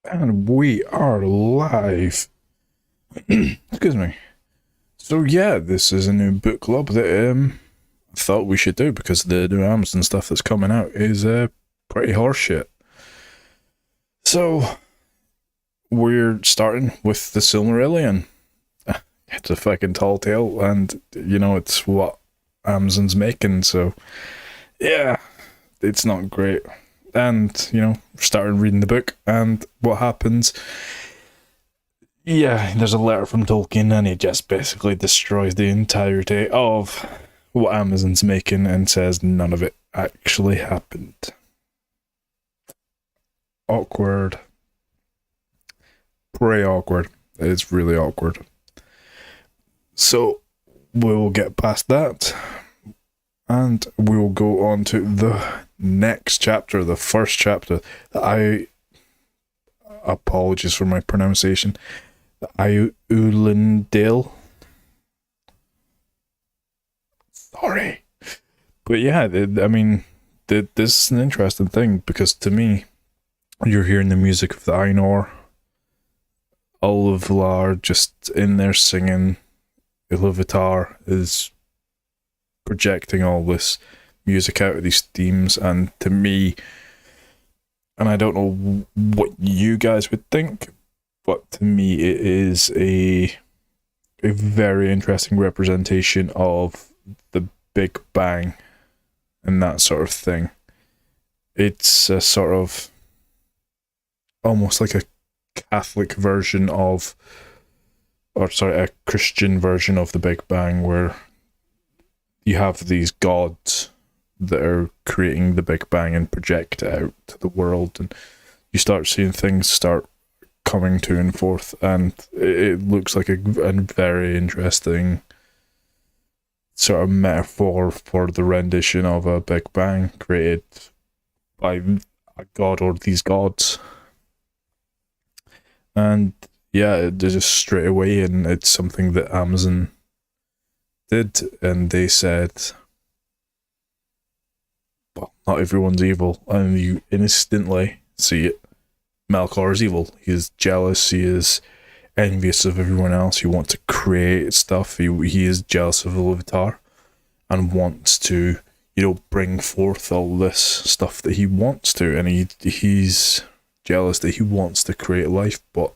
And we are live. Excuse me. So yeah, this is a new book club that I thought we should do because the new Amazon stuff that's coming out is pretty horseshit. So we're starting with the Silmarillion. It's a fucking tall tale, and it's what Amazon's making. So yeah, it's not great. And starting reading the book, and what happens. Yeah, there's a letter from Tolkien, and he just basically destroys the entirety of what Amazon's making and says none of it actually happened. Awkward. Pretty awkward. It's really awkward. So we'll get past that, and we'll go on to the next chapter, the first chapter. I apologies for my pronunciation. Iulindale. Sorry. But yeah, this is an interesting thing because to me, you're hearing the music of the Ainur, all of Valar just in there singing. Iluvatar is projecting all this music out of these themes, and to me, and I don't know what you guys would think, but to me it is a very interesting representation of the Big Bang and that sort of thing. It's a sort of almost like a Catholic version of, a Christian version of the Big Bang, where you have these gods that are creating the Big Bang and project it out to the world, and you start seeing things start coming to and forth, and it looks like a very interesting sort of metaphor for the rendition of a Big Bang created by a god or these gods. And yeah, they're just straight away, and it's something that Amazon did, and they said, well, not everyone's evil, and you instantly see it. Melkor is evil. He is jealous. He is envious of everyone else. He wants to create stuff. He is jealous of Iluvatar and wants to, bring forth all this stuff that he wants to, and he's jealous that he wants to create life but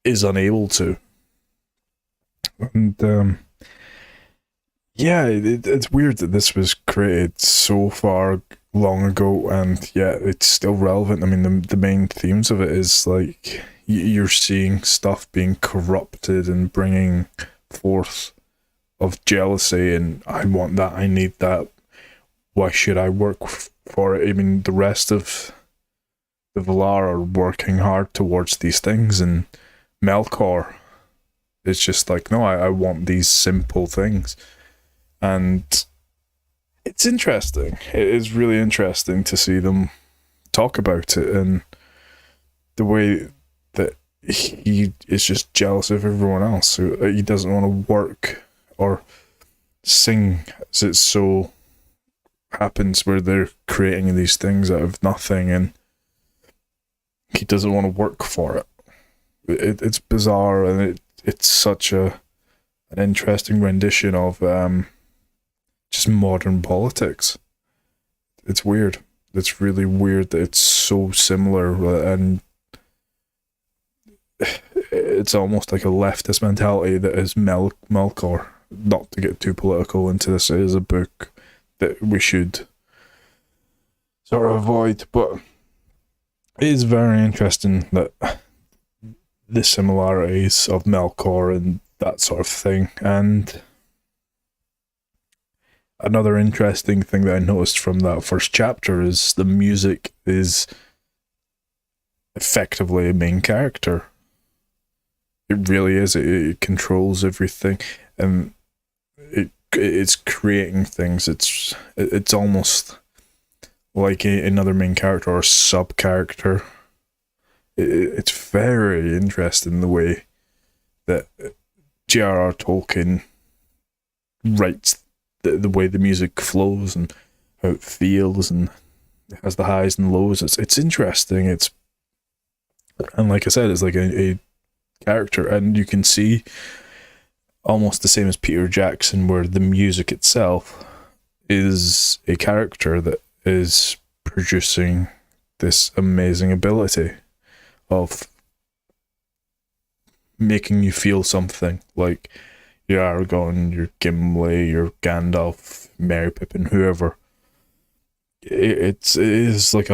is unable to. And yeah, it's weird that this was created so far long ago, and yeah, it's still relevant. I mean, the main themes of it is like you're seeing stuff being corrupted and bringing forth of jealousy, and I want that, I need that. Why should I work for it? I mean, the rest of the Valar are working hard towards these things, and Melkor is just like, no, I want these simple things. And it's interesting. It is really interesting to see them talk about it, and the way that he is just jealous of everyone else. He doesn't want to work or sing, as it so happens where they're creating these things out of nothing, and he doesn't want to work for it. It's bizarre, and it's such an interesting rendition of just modern politics. It's weird. It's really weird that it's so similar, and it's almost like a leftist mentality that is Melkor. Not to get too political into this, it is a book that we should sort of avoid, but it is very interesting that the similarities of Melkor and that sort of thing. And another interesting thing that I noticed from that first chapter is the music is effectively a main character. It really is. It controls everything, and it's creating things. It's almost like another main character or sub character. It's very interesting the way that J.R.R. Tolkien writes the way the music flows and how it feels, and it has the highs and lows. It's interesting. It's And like I said, it's like a character, and you can see almost the same as Peter Jackson, where the music itself is a character that is producing this amazing ability of making you feel something, like your Aragorn, your Gimli, your Gandalf, Merry Pippin, whoever. It is like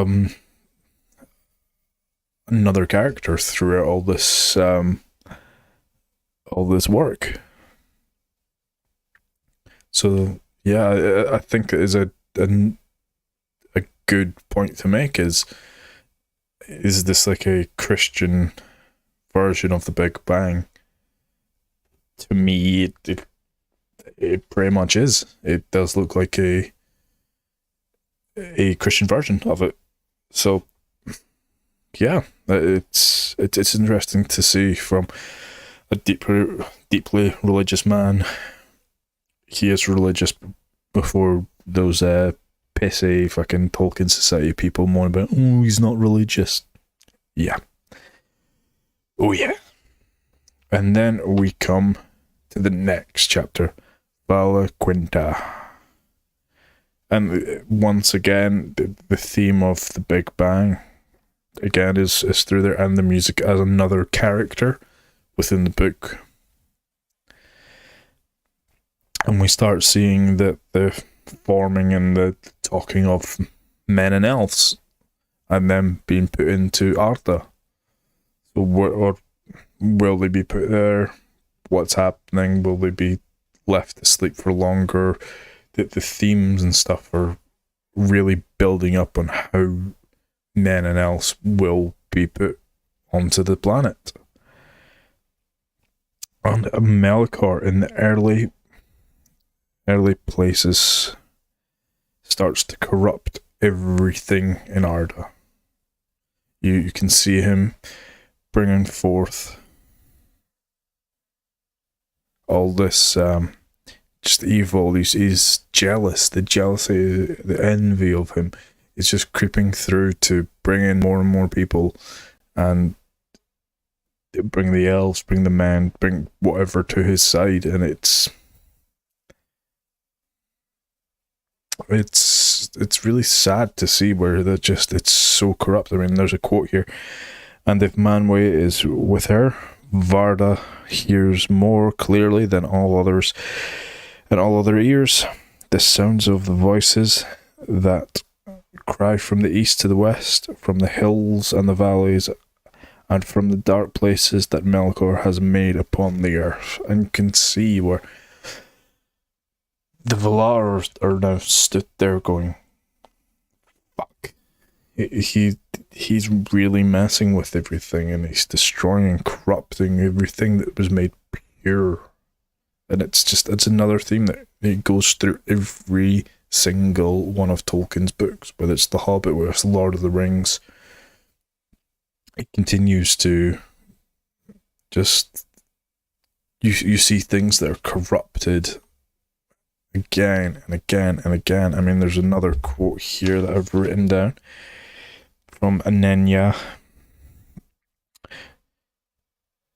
another character throughout all this work. So yeah, I think it is a good point to make. Is this like a Christian version of the Big Bang? To me, it pretty much is. It does look like a Christian version of it. So yeah, it's interesting to see from a deeply religious man. He is religious before those pissy fucking Tolkien Society people moan about, oh, he's not religious. Yeah. Oh yeah. And then we come to the next chapter, Vala Quinta. And once again, the theme of the Big Bang, again, is through there, and the music as another character within the book. And we start seeing that the forming and the talking of men and elves, and them being put into Arda. So, or will they be put there? What's happening? Will they be left asleep for longer? That the themes and stuff are really building up on how men and elves will be put onto the planet. And Melkor in the early places starts to corrupt everything in Arda. You can see him bringing forth all this just evil. He's jealous. The jealousy, the envy of him is just creeping through to bring in more and more people, and bring the elves, bring the men, bring whatever to his side. And it's really sad to see where it's so corrupt. I mean, there's a quote here, and if Manwë is with her, Varda hears more clearly than all others and all other ears the sounds of the voices that cry from the east to the west, from the hills and the valleys, and from the dark places that Melkor has made upon the earth. And you can see where the Valar are now stood there going, fuck. He's really messing with everything, and he's destroying and corrupting everything that was made pure. And it's another theme that it goes through every single one of Tolkien's books, whether it's The Hobbit, whether it's Lord of the Rings. It continues to just, you see things that are corrupted again and again and again. I mean, there's another quote here that I've written down from Anenya.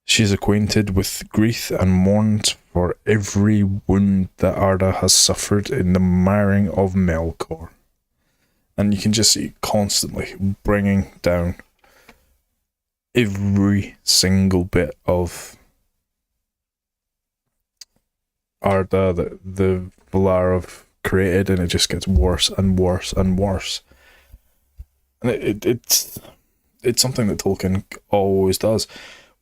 She is acquainted with grief and mourns for every wound that Arda has suffered in the marring of Melkor. And you can just see constantly bringing down every single bit of Arda that the Valar have created, and it just gets worse and worse and worse. And it's something that Tolkien always does,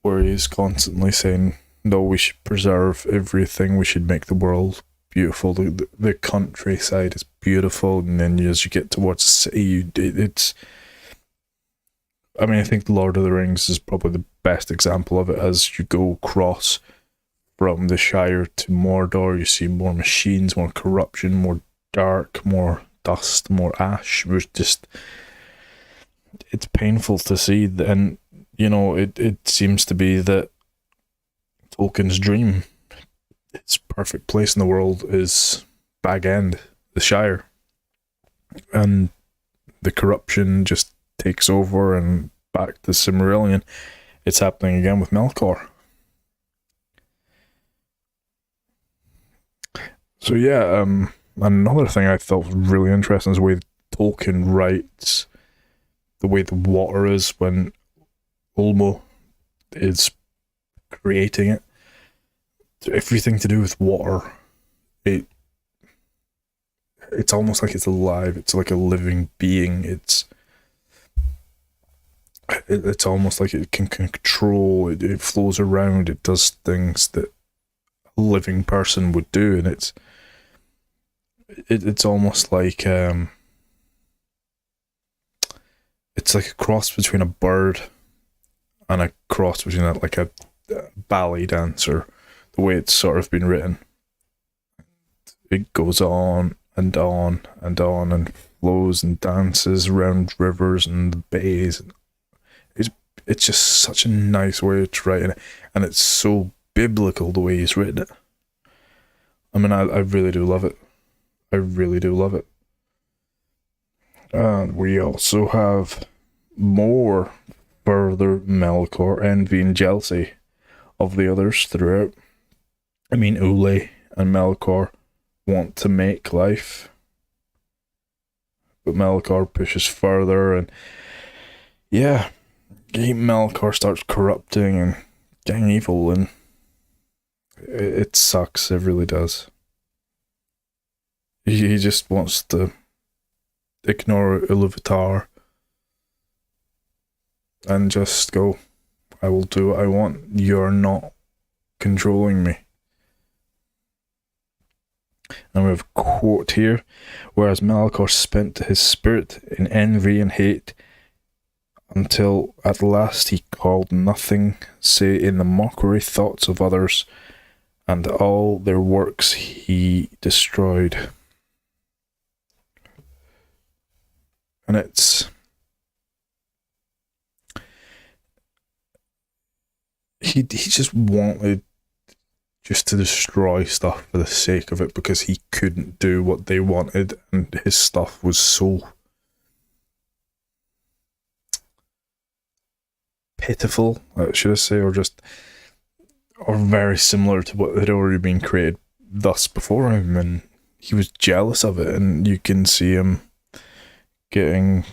where he's constantly saying, no, we should preserve everything, we should make the world beautiful, the countryside is beautiful, and then as you get towards the city, it's... I mean, I think Lord of the Rings is probably the best example of it. As you go across from the Shire to Mordor, you see more machines, more corruption, more dark, more dust, more ash. It's painful to see, and you know, it seems to be that Tolkien's dream, its perfect place in the world, is Bag End, the Shire, and the corruption just takes over, and back to Silmarillion, it's happening again with Melkor. So yeah, another thing I thought was really interesting is the way Tolkien writes, the way the water is when Ulmo is creating it. Everything to do with water, it's almost like it's alive. It's like a living being. It's almost like it can control. It flows around. It does things that a living person would do, and it's almost like it's like a cross between a bird and a cross between like a ballet dancer. The way it's sort of been written, it goes on and on and on and flows and dances around rivers and bays. It's just such a nice way to write it, and it's so biblical the way he's written it. I mean, I really do love it. I really do love it. And we also have more further Melkor envy and jealousy of the others throughout. I mean, Ule and Melkor want to make life, but Melkor pushes further, and yeah, Melkor starts corrupting and getting evil, and it sucks. It really does. He just wants to ignore Iluvatar and just go, I will do what I want. You're not controlling me. And we have a quote here. Whereas Melkor spent his spirit in envy and hate until at last he called nothing save in the mockery thoughts of others, and all their works he destroyed. And he just wanted just to destroy stuff for the sake of it, because he couldn't do what they wanted, and his stuff was so pitiful, should I say, or very similar to what had already been created thus before him, and he was jealous of it, and you can see him getting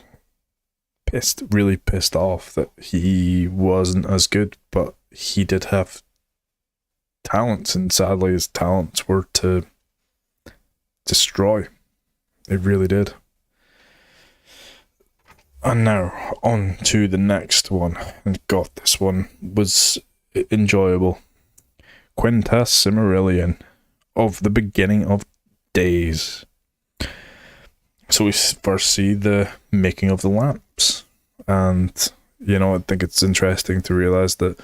really pissed off that he wasn't as good, but he did have talents, and sadly his talents were to destroy. It really did. And now on to the next one, and God, this one was enjoyable. Quintus Silmarillion, of the beginning of days. So we first see the making of the lamps, and I think it's interesting to realise that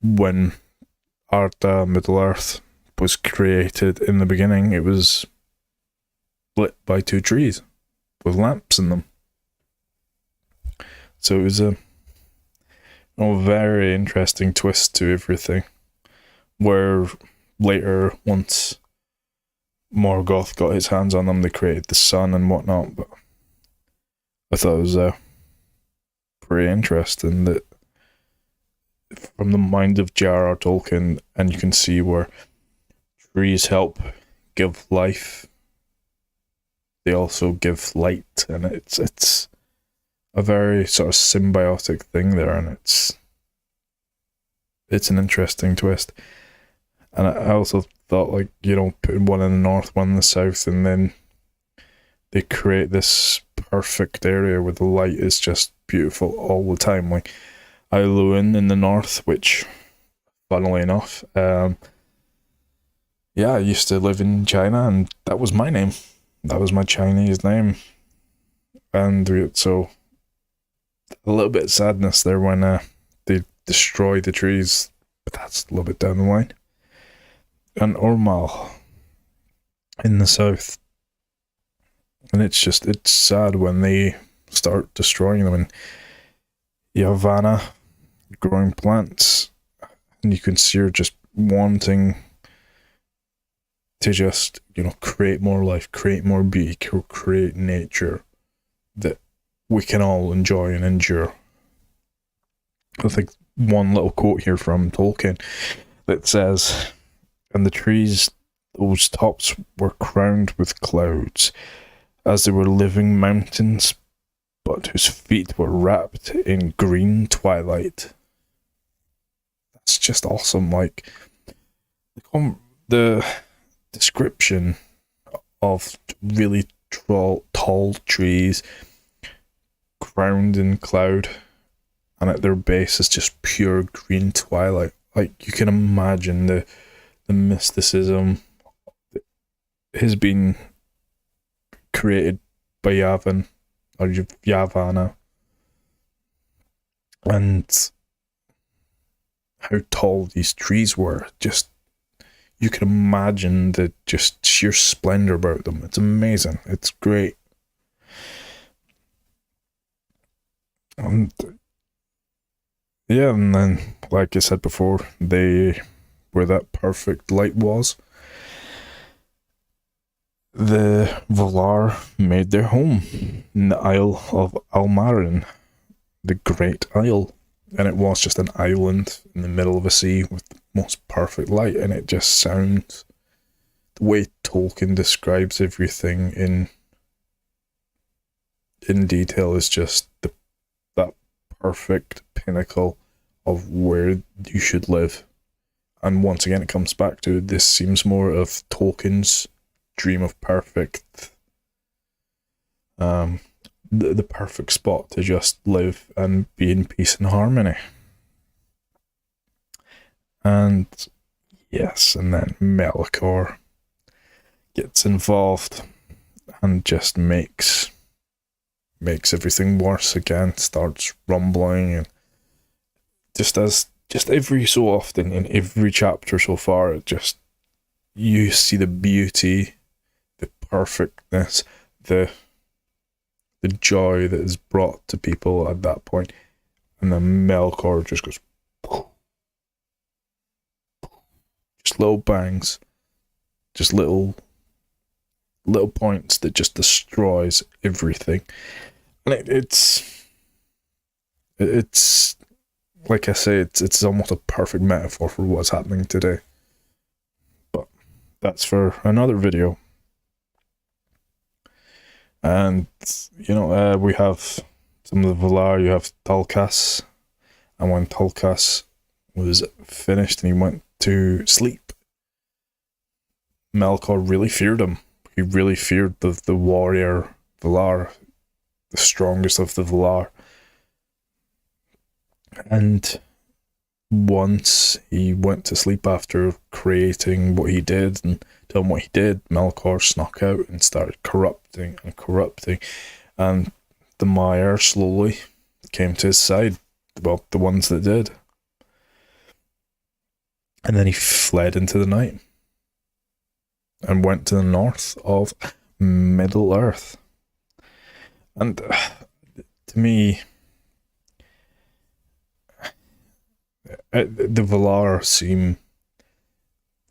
when Arda, Middle-earth, was created in the beginning, it was lit by 2 trees with lamps in them. So it was a very interesting twist to everything, where later, once Morgoth got his hands on them, they created the sun and whatnot. But I thought it was pretty interesting that from the mind of J.R.R. Tolkien, and you can see where trees help give life, they also give light, and it's a very sort of symbiotic thing there, and it's an interesting twist. And I also thought, like, putting one in the north, one in the south, and then they create this perfect area where the light is just beautiful all the time. Like Ailuin in the north, which, funnily enough, I used to live in China, and that was my name. That was my Chinese name. And so a little bit of sadness there when they destroy the trees, but that's a little bit down the line. And Ormal in the south, and it's sad when they start destroying them. And Yavanna growing plants, and you can see her just wanting to just create more life, create more beauty, create nature that we can all enjoy and endure. I think one little quote here from Tolkien that says, "And the trees, those tops were crowned with clouds, as they were living mountains, but whose feet were wrapped in green twilight." That's just awesome. Like, the description of really tall trees crowned in cloud, and at their base is just pure green twilight. Like, you can imagine the mysticism that has been created by Yavan or Yavanna, and how tall these trees were. Just, you can imagine the just sheer splendor about them. It's amazing. It's great. And yeah, and then, like I said before, where that perfect light was, the Valar made their home in the Isle of Almarin, the Great Isle. And it was just an island in the middle of a sea with the most perfect light, and it just sounds, the way Tolkien describes everything in detail is just that perfect pinnacle of where you should live. And once again, it comes back to, this seems more of Tolkien's dream of perfect, the perfect spot to just live and be in peace and harmony. And yes, and then Melkor gets involved and just makes everything worse again, starts rumbling, and just every so often in every chapter so far, it just, you see the beauty, the perfectness, the joy that is brought to people at that point, and then Melkor just goes, just little bangs, just little points that just destroys everything. And it's like I say, it's almost a perfect metaphor for what's happening today. But that's for another video. And, we have some of the Valar. You have Tulkas. And when Tulkas was finished and he went to sleep, Melkor really feared him. He really feared the warrior Valar, the strongest of the Valar. And once he went to sleep after creating what he did and doing what he did, Melkor snuck out and started corrupting, and the Maiar slowly came to his side, well, the ones that did. And then he fled into the night and went to the north of Middle Earth. And to me, the Valar seem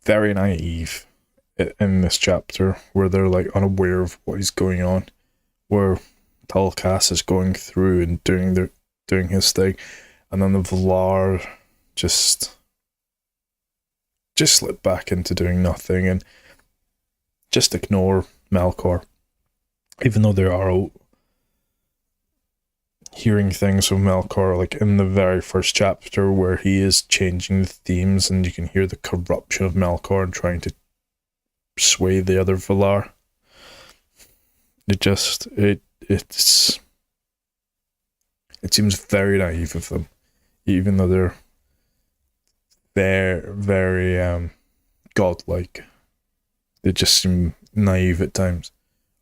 very naive in this chapter, where they're like unaware of what is going on, where Tulkas is going through and doing his thing, and then the Valar just slip back into doing nothing and just ignore Melkor, even though there are hearing things from Melkor, like in the very first chapter where he is changing the themes and you can hear the corruption of Melkor and trying to sway the other Valar. It seems very naive of them, even though they're very godlike. They just seem naive at times,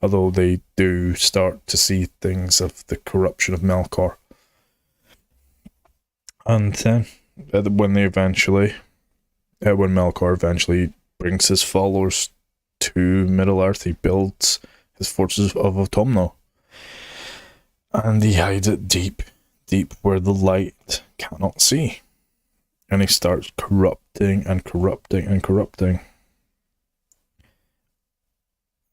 although they do start to see things of the corruption of Melkor. And then when Melkor eventually brings his followers to Middle-earth, he builds his forces of Autumno. And he hides it deep where the light cannot see. And he starts corrupting.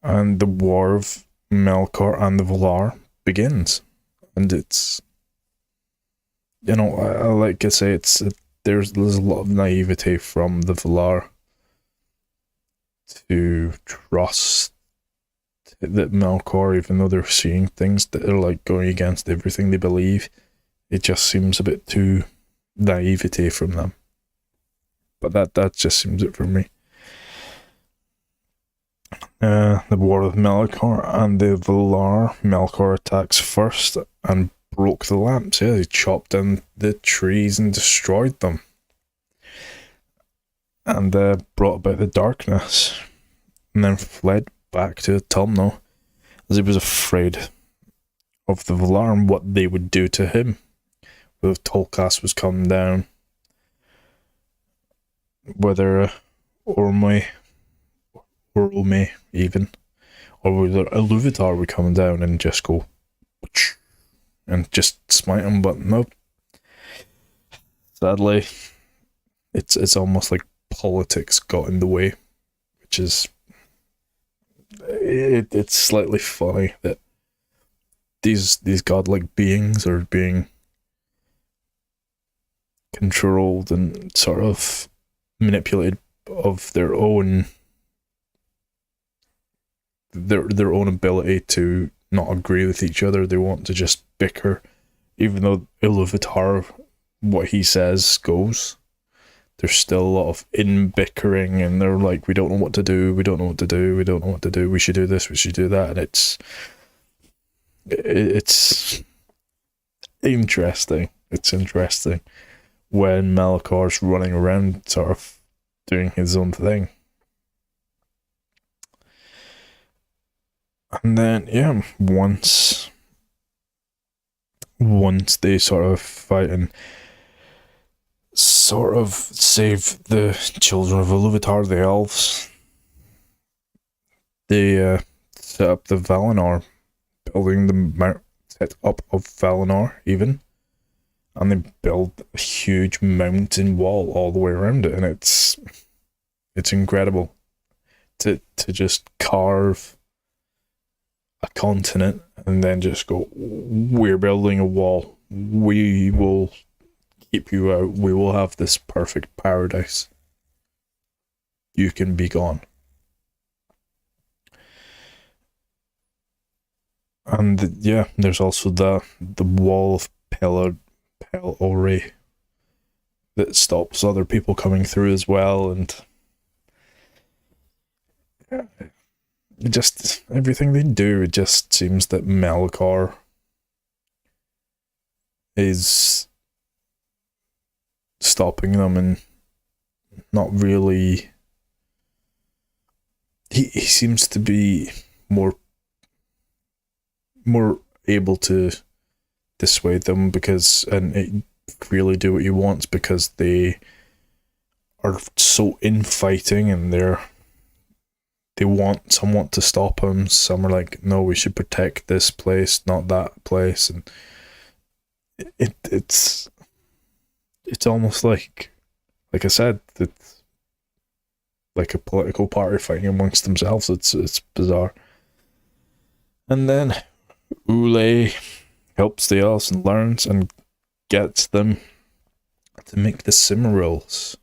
And the war of Melkor and the Valar begins. And it's like I say, there's a lot of naivety from the Valar to trust that Melkor, even though they're seeing things that are like going against everything they believe, it just seems a bit too naivety from them. But that just seems it for me. The War of Melkor and the Valar. Melkor attacks first and broke the lamps. Yeah, he chopped down the trees and destroyed them. And brought about the darkness. And then fled back to Autumnal, as he was afraid of the Valar and what they would do to him. Whether Tolkas was coming down, whether Orome even, or whether Iluvatar would come down and just go and just smite him, but nope. Sadly, it's almost like politics got in the way, which is it's slightly funny that these godlike beings are being controlled and sort of manipulated of their own ability to not agree with each other. They want to just bicker, even though Iluvatar, what he says goes. There's still a lot of bickering, and they're like, we don't know what to do, we don't know what to do, we don't know what to do, we should do this, we should do that, and it's interesting. It's interesting when Malakor's running around sort of doing his own thing. And then, yeah, once they sort of fight and sort of save the children of Iluvatar, the elves, they set up the Valinor, building the set up of Valinor even, and they build a huge mountain wall all the way around it, and it's incredible to just carve a continent and then just go, we're building a wall, we will keep you out, we will have this perfect paradise, you can be gone. And yeah, there's also the wall of Pelori that stops other people coming through as well, and yeah, just everything they do, it just seems that Melkor is stopping them and not really. He seems to be more able to dissuade them and really do what he wants, because they are so infighting, and they want someone to stop him. Some are like, no, we should protect this place, not that place, and it's almost like I said, it's like a political party fighting amongst themselves. It's bizarre. And then Ule helps the elves and learns and gets them to make the Silmarils.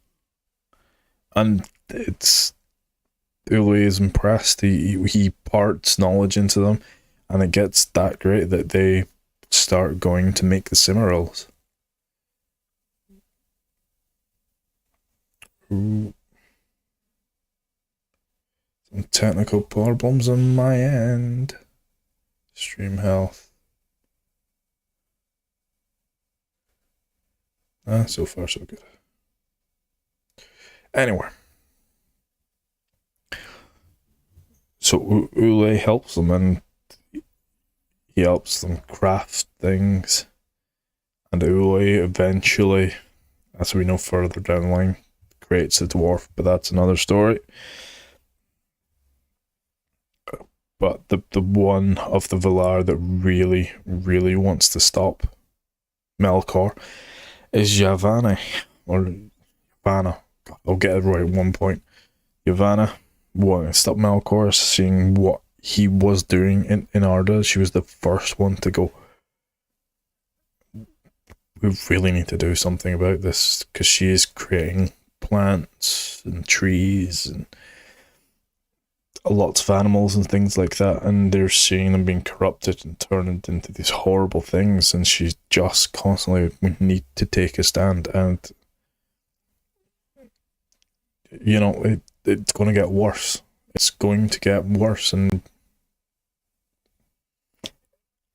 And Ule is impressed. He parts knowledge into them, and it gets that great that they start going to make the Silmarils. Ooh. Some technical problems on my end. Stream health. So far so good. Anyway. So Ule helps them, and he helps them craft things. And Ule eventually, as we know further down the line, creates a dwarf, but that's another story. But the one of the Valar that really, really wants to stop Melkor is Yavanna, or Yavanna. I'll get it right at one point. Yavanna wanting to stop Melkor, seeing what he was doing in Arda. She was the first one to go, we really need to do something about this, because she is creating plants and trees and lots of animals and things like that, and they're seeing them being corrupted and turned into these horrible things, and she's just constantly, we need to take a stand. And it's going to get worse. It's going to get worse, and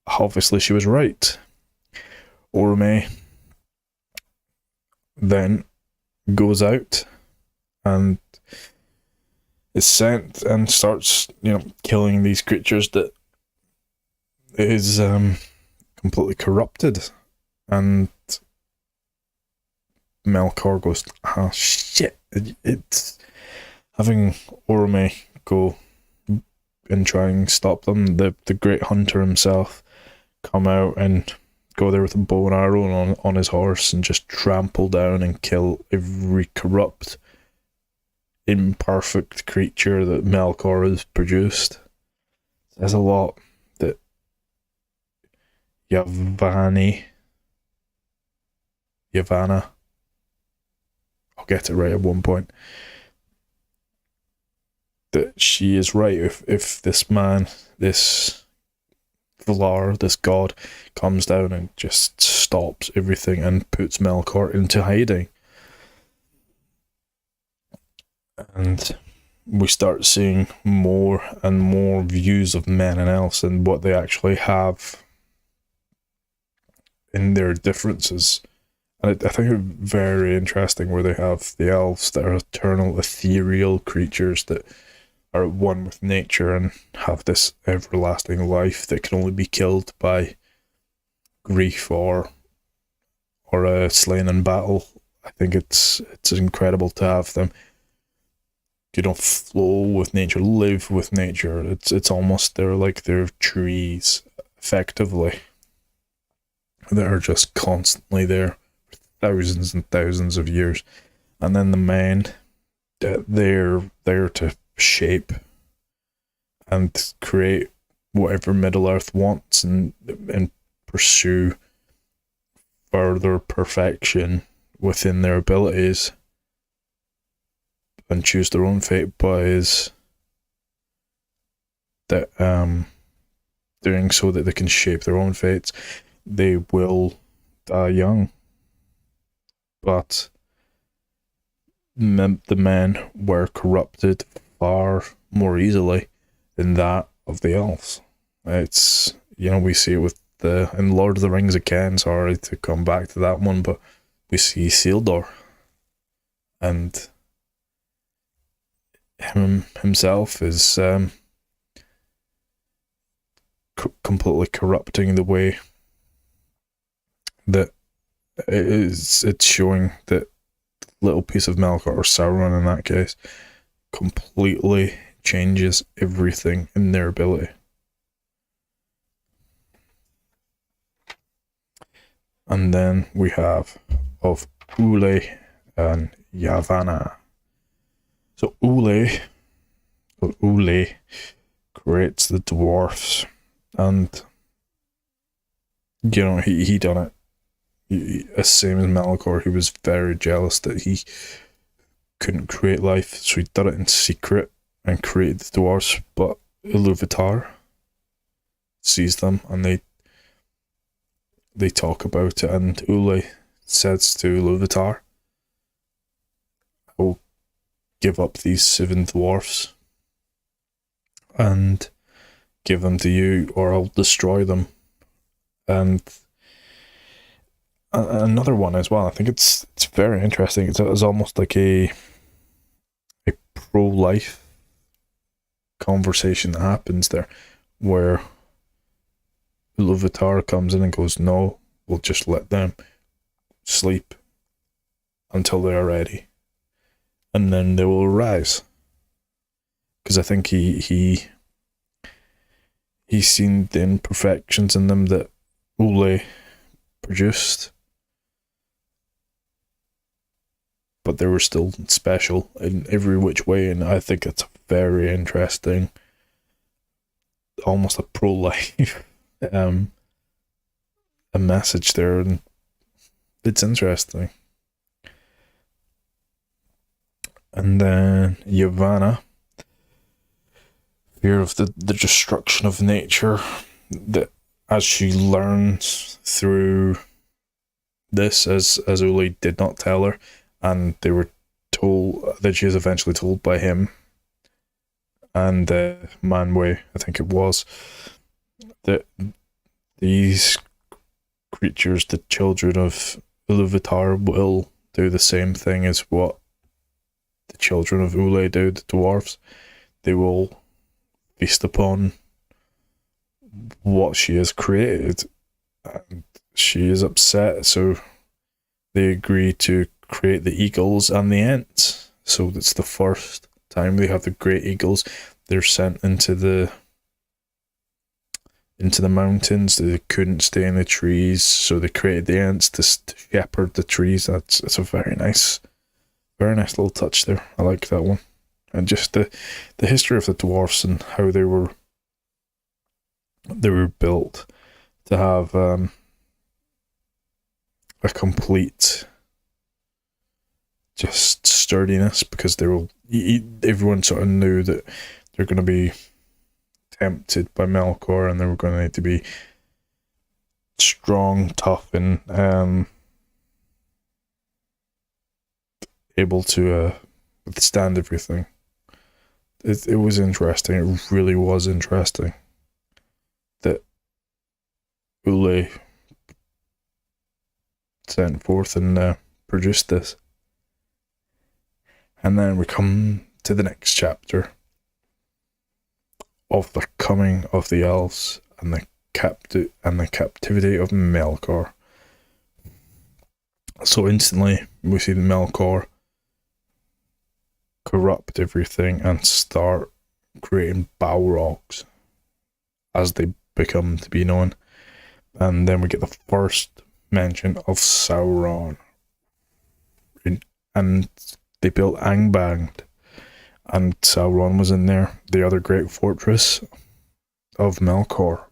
obviously she was right. Orome then goes out and is sent and starts, killing these creatures that is completely corrupted. And Melkor goes, oh shit, it's having Orome go and try and stop them. The great hunter himself come out and go there with a bow and arrow on his horse and just trample down and kill every corrupt, imperfect creature that Melkor has produced. There's a lot that Yavanna, I'll get it right at one point, that she is right. If this man, this Valar, this god, comes down and just stops everything and puts Melkor into hiding. And we start seeing more and more views of men and elves and what they actually have in their differences. And I think it's very interesting where they have the elves that are eternal, ethereal creatures that are at one with nature and have this everlasting life that can only be killed by grief or slain in battle. I think it's incredible to have them, flow with nature, live with nature. It's almost, they're trees, effectively, that are just constantly there for thousands and thousands of years. And then the men, they're there to shape and create whatever Middle Earth wants and pursue further perfection within their abilities and choose their own fate, but is that doing so that they can shape their own fates. They will die young, but the men were corrupted far more easily than that of the elves. It's, we see it with in Lord of the Rings again, sorry to come back to that one, but we see Isildur and himself is completely corrupting the way that it's showing that little piece of Melkor, or Sauron in that case, completely changes everything in their ability. And then we have of Ule and Yavanna. So Ule creates the dwarfs, and he done it. As same as Melkor, he was very jealous that he couldn't create life, so he did it in secret and created the dwarfs. But Iluvatar sees them, and they talk about it, and Ule says to Iluvatar, "I will give up these 7 dwarfs and give them to you, or I'll destroy them." And another one as well, I think it's very interesting. It's almost like a pro-life conversation that happens there, where Iluvatar comes in and goes, "No, we'll just let them sleep until they're ready, and then they will rise." Because I think he's seen the imperfections in them that Ule produced, but they were still special in every which way. And I think it's very interesting, almost a pro-life a message there. And it's interesting. And then Yavanna, fear of the destruction of nature, that as she learns through this, as Uli did not tell her, and they were told that she is eventually told by him and Manwë, I think it was, that these creatures, the children of Iluvatar, will do the same thing as what the children of Ule do, the dwarves. They will feast upon what she has created, and she is upset, so they agree to create the eagles and the ents. So that's the first time they have the great eagles. They're sent into the mountains. They couldn't stay in the trees, so they created the ents to shepherd the trees. It's a very nice little touch there. I like that one. And just the history of the dwarfs and how they were built to have a complete just sturdiness, because everyone sort of knew that they're going to be tempted by Melkor, and they were going to need to be strong, tough, and able to withstand everything. It was interesting. It really was interesting that Ule sent forth and produced this. And then we come to the next chapter of the coming of the elves and the captivity of Melkor. So instantly we see Melkor corrupt everything and start creating Balrogs as they become to be known. And then we get the first mention of Sauron. And they built Angband, and Sauron was in there, the other great fortress of Melkor.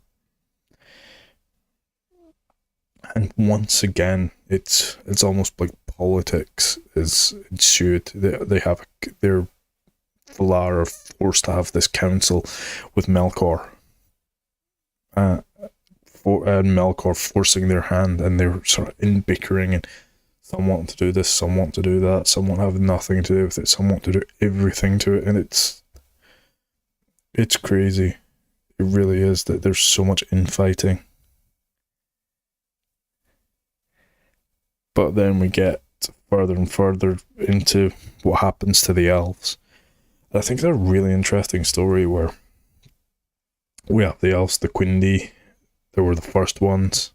And once again, it's almost like politics is ensued. They have their Valar are forced to have this council with Melkor. And Melkor forcing their hand, and they're sort of in bickering, and some want to do this, some want to do that, some want to have nothing to do with it, some want to do everything to it, and it's crazy. It really is, that there's so much infighting. But then we get further and further into what happens to the elves. I think they're a really interesting story where we have the elves, the Quindi, they were the first ones.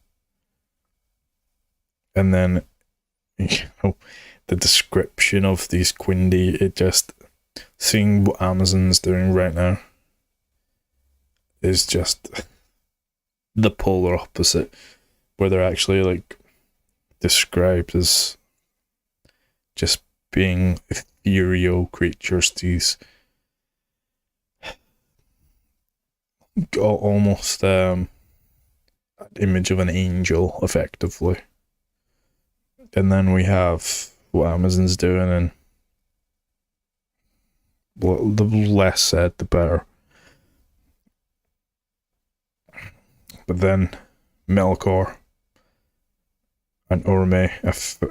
And then, the description of these Quindi, it just, seeing what Amazon's doing right now is just the polar opposite, where they're actually like described as just being ethereal creatures, these almost an image of an angel, effectively. And then we have what Amazon's doing, and the less said, the better. But then Melkor and Orome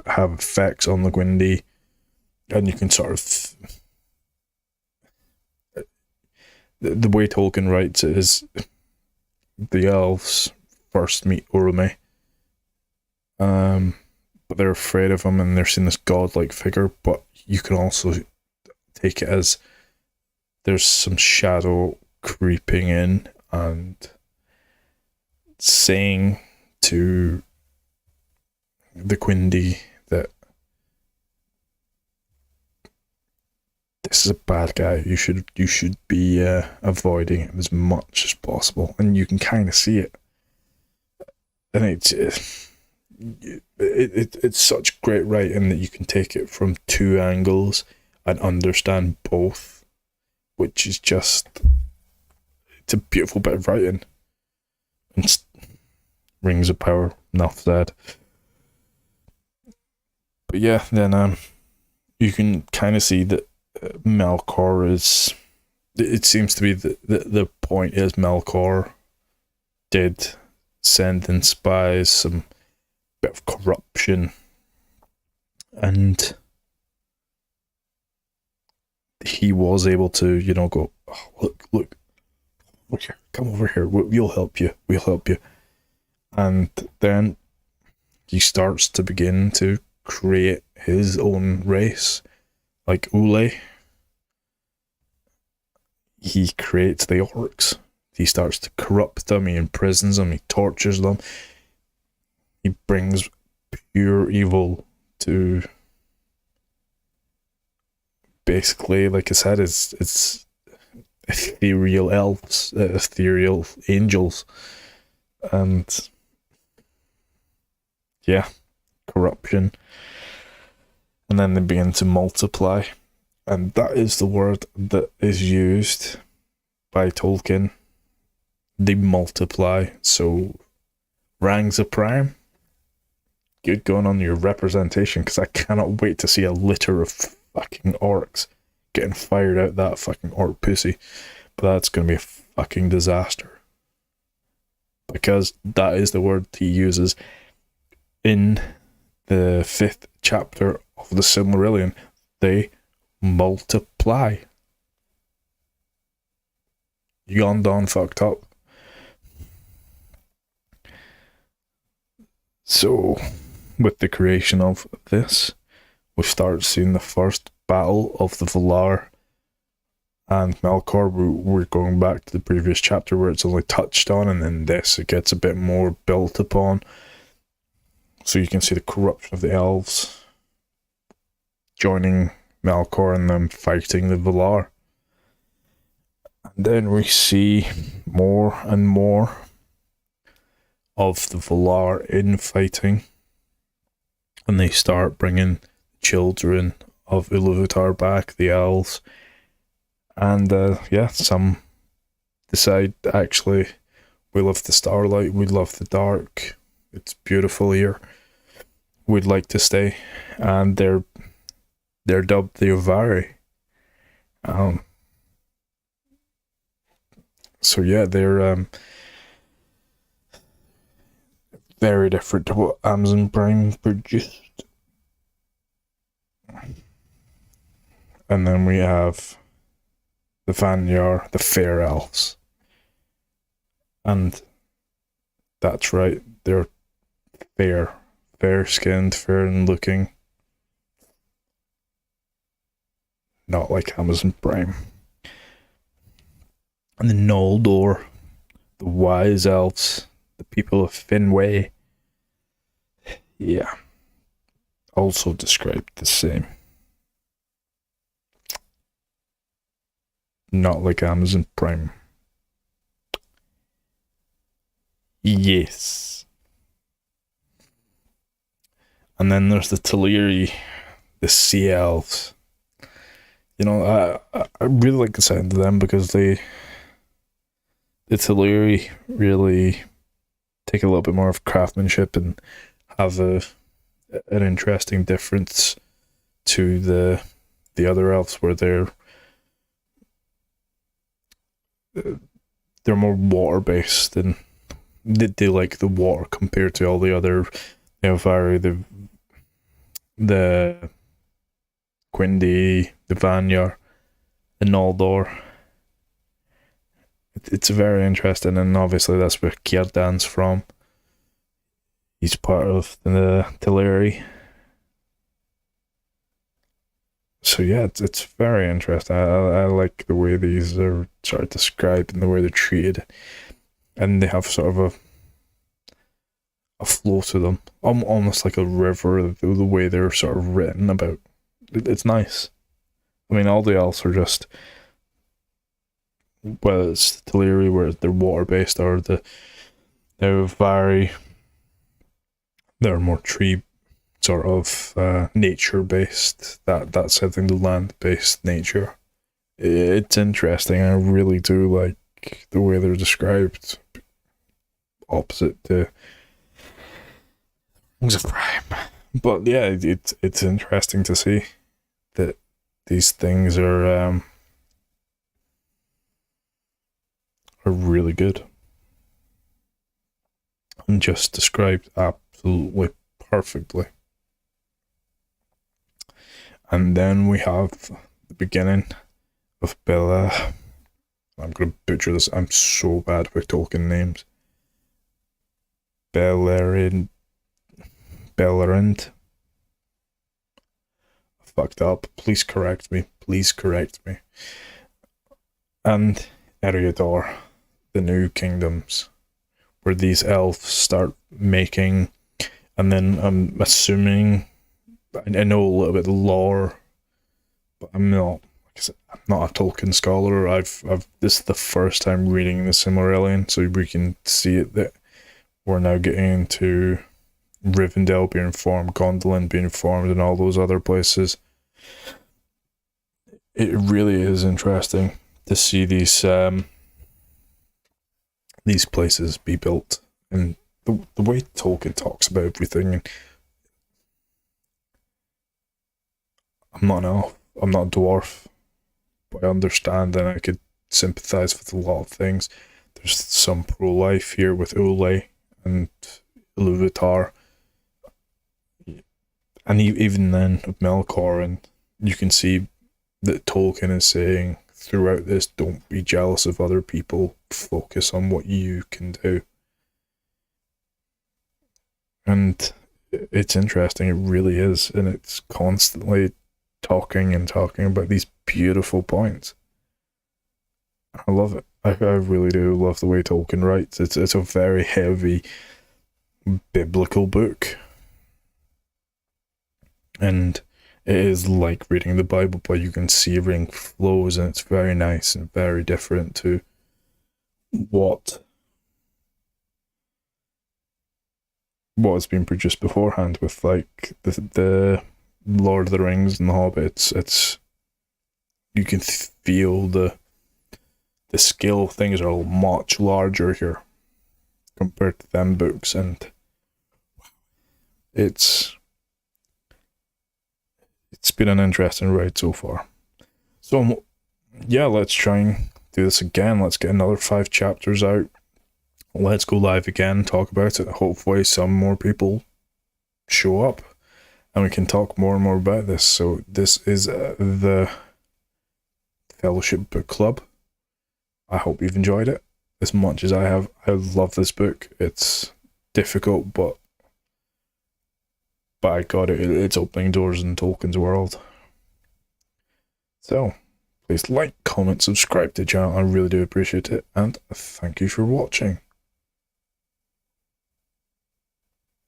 have effects on the Quindi, and you can sort of... The way Tolkien writes it is the elves first meet Orome, but they're afraid of him, and they're seeing this godlike figure, but you can also take it as there's some shadow creeping in and saying to the Quindi that this is a bad guy. You should be avoiding him as much as possible, and you can kind of see it. And it's such great writing that you can take it from two angles and understand both, which is just, it's a beautiful bit of writing. And Rings of Power, enough said. But yeah, then you can kind of see that Melkor is. It seems to be the point is Melkor did send in spies, some bit of corruption, and he was able to, go, oh, look, here, come over here, we'll help you, and then he starts to begin to create his own race, like Ule. He creates the orcs. He starts to corrupt them, he imprisons them, he tortures them. He brings pure evil to, basically, like I said, it's ethereal elves, ethereal angels, and yeah, corruption. And then they begin to multiply, and that is the word that is used by Tolkien. They multiply. So Rang's a prime. Good going on your representation, because I cannot wait to see a litter of fucking orcs getting fired out that fucking orc pussy. But that's going to be a fucking disaster, because that is the word he uses in the 5th chapter of the Silmarillion. They multiply. Yondon fucked up. So, with the creation of this, we start seeing the first battle of the Valar and Melkor. We're going back to the previous chapter where it's only touched on, and then this, it gets a bit more built upon. So you can see the corruption of the elves joining Melkor and them fighting the Valar. And then we see more and more of the Valar infighting, and they start bringing children of Iluvatar back, the elves. And some decide, actually, we love the starlight, we love the dark, it's beautiful here, we'd like to stay. And they're dubbed the Ovari. So yeah, they're very different to what Amazon Prime produced. And then we have the Vanyar, the Fair Elves. And that's right, they're fair-skinned, fair-looking. Not like Amazon Prime. And the Noldor, the Wise Elves, the people of Finwë. Yeah. Also described the same. Not like Amazon Prime. Yes. And then there's the Teleri, the Sea Elves. I really like the sound of them, because the Teleri really take a little bit more of craftsmanship and have an interesting difference to the other elves, where they're more water based, and they like the water compared to all the other Vari, the Quindi, the Vanyar, the Noldor. It's very interesting, and obviously that's where Círdan's from. He's part of the Teleri. So yeah, it's very interesting. I like the way these are sort of described and the way they're treated, and they have sort of a flow to them, almost like a river. The way they're sort of written about, it's nice. I mean, all the elves are just, whether it's the Teleri where they're water based, or the Vari, they're more tree sort of nature based. That's I think the land based nature. It's interesting. I really do like the way they're described. Opposite to Rings of Prime. But yeah, it's interesting to see that these things are really good and just described absolutely perfectly. And then we have the beginning of Bella. I'm gonna butcher this. I'm so bad with Tolkien names. Belerind. Belerind. Fucked up. Please correct me. Please correct me. And Eriador, the new kingdoms, where these elves start making, and then I'm assuming, I know a little bit of the lore, but I'm not a Tolkien scholar. I've this is the first time reading the Silmarillion, so we can see it that we're now getting into Rivendell being formed, Gondolin being formed, and all those other places. It really is interesting to see these places be built, and the way Tolkien talks about everything. And I'm not an elf, I'm not a dwarf, but I understand and I could sympathize with a lot of things. There's some pro-life here with Ule and Iluvatar, and even then of Melkor, and you can see that Tolkien is saying throughout this, don't be jealous of other people, focus on what you can do. And it's interesting, it really is, and it's constantly talking about these beautiful points. I love it. I really do love the way Tolkien writes. It's a very heavy biblical book, and it is like reading the Bible, but you can see everything flows, and it's very nice and very different to what has been produced beforehand with like the Lord of the Rings and the Hobbit. It's you can feel the scale of things are much larger here compared to them books, and it's been an interesting ride so far. So yeah, let's try and do this again. Let's get another 5 chapters out. Let's go live again, talk about it. Hopefully some more people show up and we can talk more and more about this. So this is the Fellowship Book Club. I hope you've enjoyed it as much as I have. I love this book. It's difficult, but I got it. It's opening doors in Tolkien's world. So please like, comment, subscribe to the channel. I really do appreciate it, and thank you for watching.